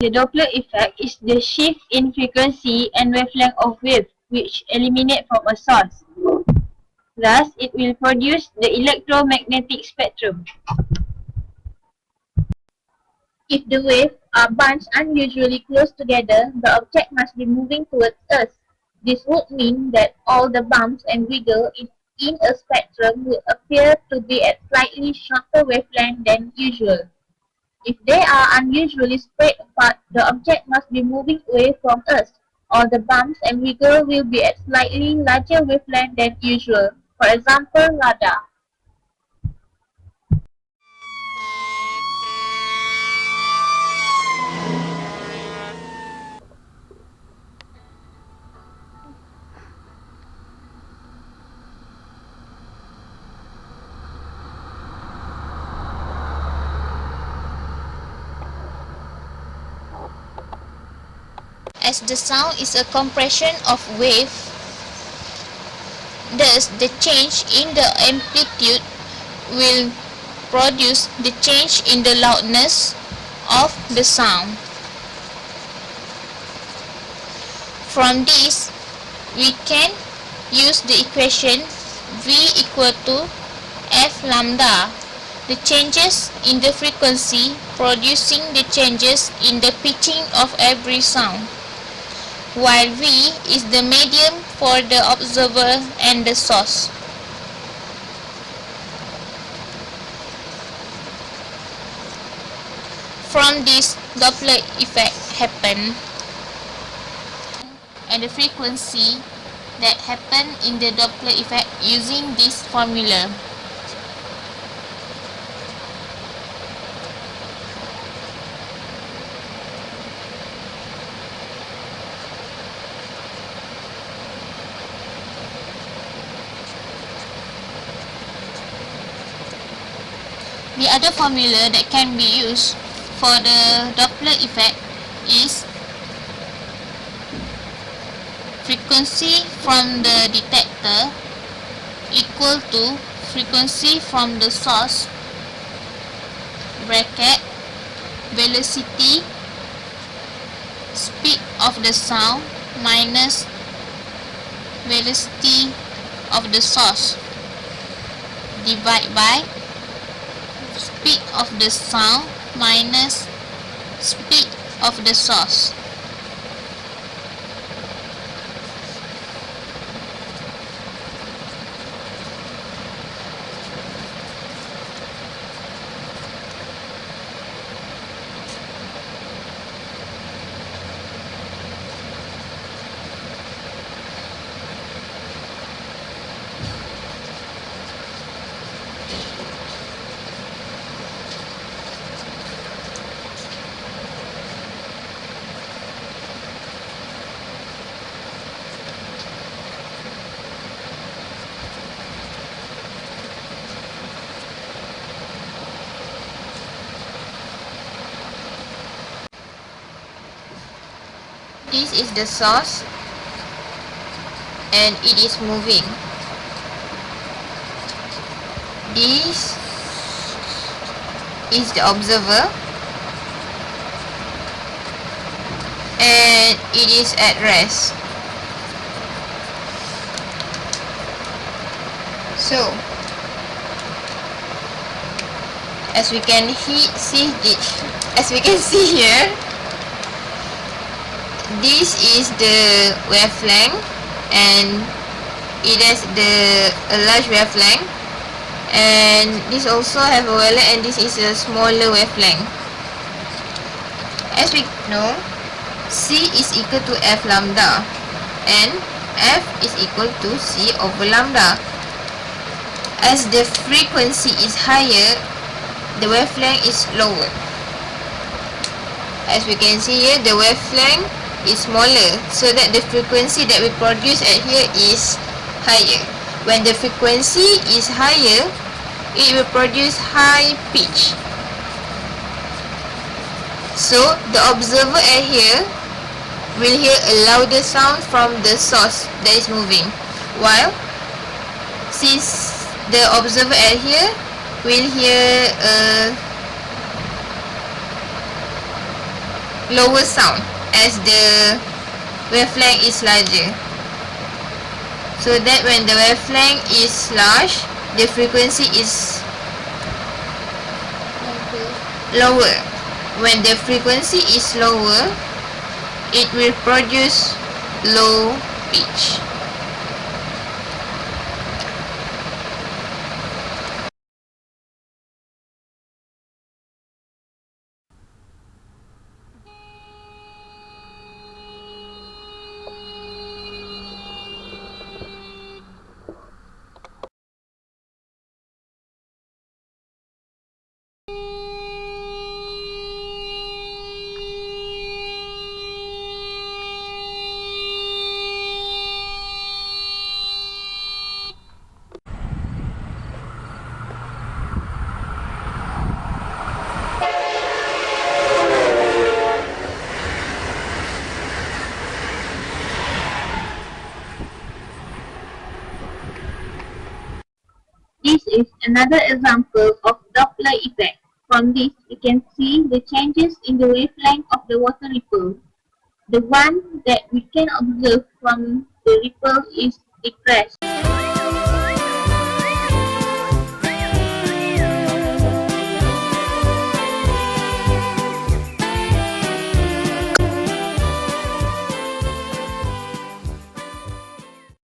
The Doppler effect is the shift in frequency and wavelength of wave which eliminate from a source. Thus, it will produce the electromagnetic spectrum. If the waves are bunched unusually close together, the object must be moving towards us. This would mean that all the bumps and wiggles in a spectrum would appear to be at slightly shorter wavelength than usual. If they are unusually spread apart, the object must be moving away from us, or the bumps and wiggles will be at slightly larger wavelength than usual. For example, radar. As the sound is a compression of wave, thus the change in the amplitude will produce the change in the loudness of the sound. From this, we can use the equation V equal to F lambda, the changes in the frequency producing the changes in the pitching of every sound, while V is the medium for the observer and the source. From this, Doppler effect happen, and the frequency that happen in the Doppler effect using this formula. The other formula that can be used for the Doppler effect is frequency from the detector equal to frequency from the source bracket velocity speed of the sound minus velocity of the source divided by speed of the sound minus speed of the source. This is the source and it is moving. This is the observer and it is at rest. So, as we can see here, this is the wavelength and it has a large wavelength, and this also have a wavelength, and this is a smaller wavelength. As we know, C is equal to F lambda and F is equal to C over lambda. As the frequency is higher, the wavelength is lower. As we can see here, the wavelength is smaller, so that the frequency that we produce at here is higher. When the frequency is higher, it will produce high pitch. So the observer at here will hear a louder sound from the source that is moving, while since the observer at here will hear lower sound as the wavelength is larger. So that when the wavelength is large, the frequency is lower. When the frequency is lower, it will produce low pitch. This is another example of doppler effect. From this, we can see the changes in the wavelength of the water ripple. The one that we can observe from the ripple is the crest.